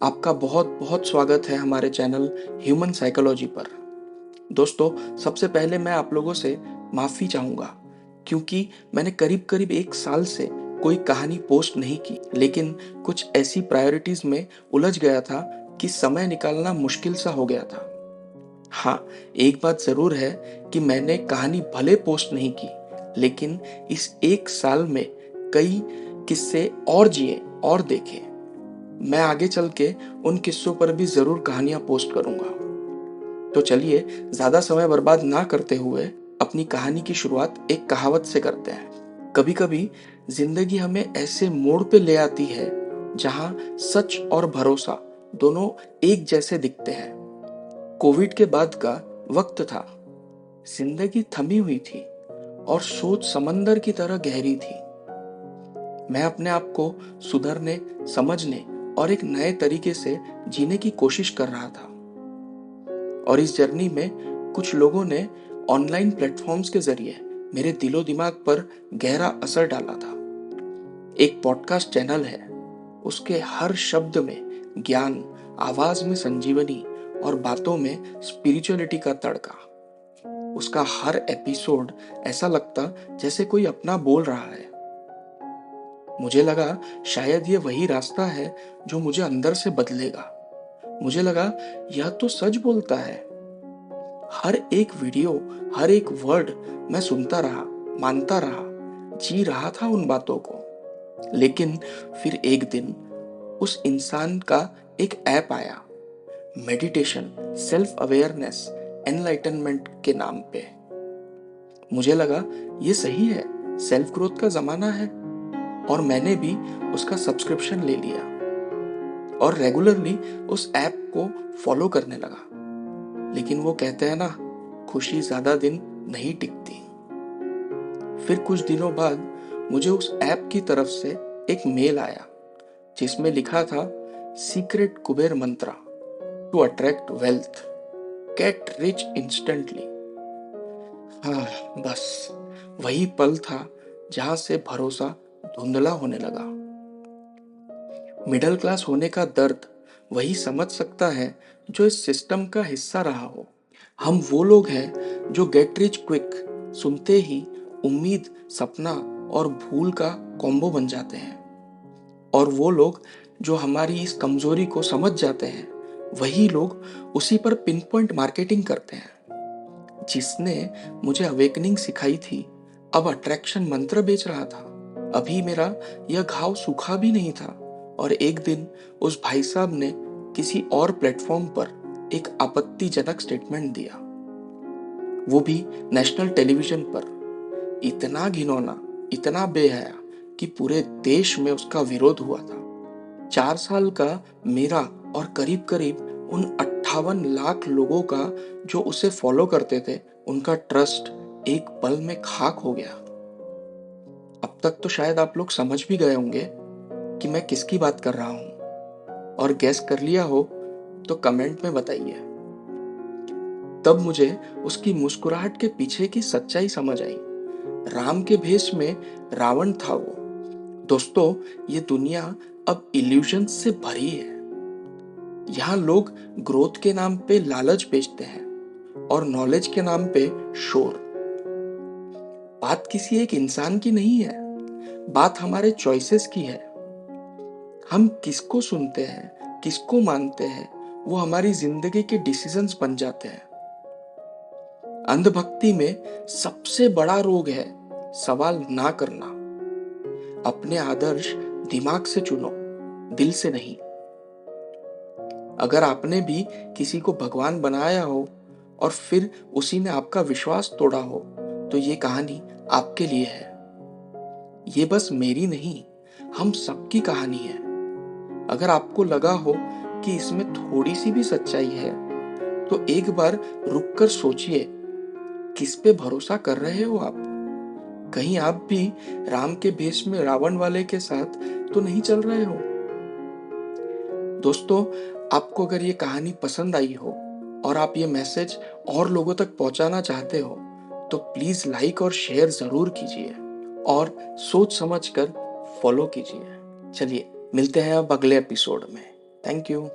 आपका बहुत बहुत स्वागत है हमारे चैनल ह्यूमन साइकोलॉजी पर। दोस्तों, सबसे पहले मैं आप लोगों से माफ़ी चाहूँगा क्योंकि मैंने करीब करीब 1 साल से कोई कहानी पोस्ट नहीं की, लेकिन कुछ ऐसी प्रायोरिटीज़ में उलझ गया था कि समय निकालना मुश्किल सा हो गया था। हाँ, एक बात ज़रूर है कि मैंने कहानी भले पोस्ट नहीं की, लेकिन इस 1 साल में कई किस्से और जिए और देखे। मैं आगे चल के उन किस्सों पर भी ज़रूर कहानियाँ पोस्ट करूँगा। तो चलिए, ज़्यादा समय बर्बाद ना करते हुए अपनी कहानी की शुरुआत एक कहावत से करते हैं। कभी-कभी ज़िंदगी हमें ऐसे मोड़ पे ले आती है जहाँ सच और भरोसा दोनों एक जैसे दिखते हैं। कोविड के बाद का वक्त था। ज़िंदगी थमी हुई थी और सोच समंदर की तरह गहरी थी। मैं अपने आप को सुधरने, समझने और एक नए तरीके से जीने की कोशिश कर रहा था। और इस जर्नी में कुछ लोगों ने ऑनलाइन प्लेटफॉर्म्स के जरिए मेरे दिलो दिमाग पर गहरा असर डाला था। एक पॉडकास्ट चैनल है, उसके हर शब्द में ज्ञान, आवाज में संजीवनी और बातों में स्पिरिचुअलिटी का तड़का। उसका हर एपिसोड ऐसा लगता जैसे कोई अपना बोल रहा है। मुझे लगा शायद ये वही रास्ता है जो मुझे अंदर से बदलेगा। मुझे लगा यह तो सच बोलता है। हर एक वीडियो, हर एक वर्ड मैं सुनता रहा, मानता रहा, जी रहा था उन बातों को। लेकिन फिर एक दिन उस इंसान का एक ऐप आया, मेडिटेशन, सेल्फ अवेयरनेस, एनलाइटनमेंट के नाम पे। मुझे लगा ये सही है, सेल्फ ग्रोथ का जमाना है। और मैंने भी उसका सब्सक्रिप्शन ले लिया और रेगुलरली उस ऐप को फॉलो करने लगा। लेकिन वो कहते हैं ना, खुशी ज्यादा दिन नहीं टिकती। फिर कुछ दिनों बाद मुझे उस ऐप की तरफ से एक मेल आया जिसमें लिखा था, secret Kuber mantra to attract wealth, get rich instantly. हाँ, बस वही पल था जहां से भरोसा धुंधला होने लगा। मिडिल क्लास होने का दर्द वही समझ सकता है जो इस सिस्टम का हिस्सा रहा हो। हम वो लोग हैं जो गेट रिच क्विक सुनते ही उम्मीद, सपना और भूल का कॉम्बो बन जाते हैं। और वो लोग जो हमारी इस कमजोरी को समझ जाते हैं, वही लोग उसी पर पिन पॉइंट मार्केटिंग करते हैं। जिसने मुझे अवेकनिंग सिखाई थी, अब अट्रैक्शन मंत्र बेच रहा था। अभी मेरा यह घाव सूखा भी नहीं था और एक दिन उस भाई साहब ने किसी और प्लेटफॉर्म पर एक आपत्तिजनक स्टेटमेंट दिया, वो भी नेशनल टेलीविजन पर। इतना घिनौना, इतना बेहया कि पूरे देश में उसका विरोध हुआ था। 4 साल का मेरा और करीब करीब उन 58 लाख लोगों का जो उसे फॉलो करते थे, उनका ट्रस्ट एक पल में खाक हो गया। अब तक तो शायद आप लोग समझ भी गए होंगे कि मैं किसकी बात कर रहा हूं, और गैस कर लिया हो तो कमेंट में बताइए। तब मुझे उसकी मुस्कुराहट के पीछे की सच्चाई समझ आई। राम के भेष में रावण था वो। दोस्तों, ये दुनिया अब इल्यूजन से भरी है। यहाँ लोग ग्रोथ के नाम पे लालच बेचते हैं और नॉलेज के नाम पे शोर। बात किसी एक इंसान की नहीं है, बात हमारे चॉइसेस की है। हम किसको सुनते हैं, किसको मानते हैं, वो हमारी जिंदगी के डिसीजंस बन जाते हैं। अंधभक्ति में सबसे बड़ा रोग है सवाल ना करना। अपने आदर्श दिमाग से चुनो, दिल से नहीं। अगर आपने भी किसी को भगवान बनाया हो और फिर उसी ने आपका विश्वास तोड़ा हो, तो ये कहानी आपके लिए है। ये बस मेरी नहीं, हम सबकी कहानी है। अगर आपको लगा हो कि इसमें थोड़ी सी भी सच्चाई है, तो एक बार रुक कर सोचिए, किस पे भरोसा कर रहे हो आप? कहीं आप भी राम के भेष में रावण वाले के साथ तो नहीं चल रहे हो? दोस्तों, आपको अगर ये कहानी पसंद आई हो और आप ये मैसेज और लोगों तक पहुंचाना चाहते हो, तो प्लीज लाइक और शेयर जरूर कीजिए और सोच समझकर फॉलो कीजिए। चलिए, मिलते हैं अब अगले एपिसोड में। Thank you.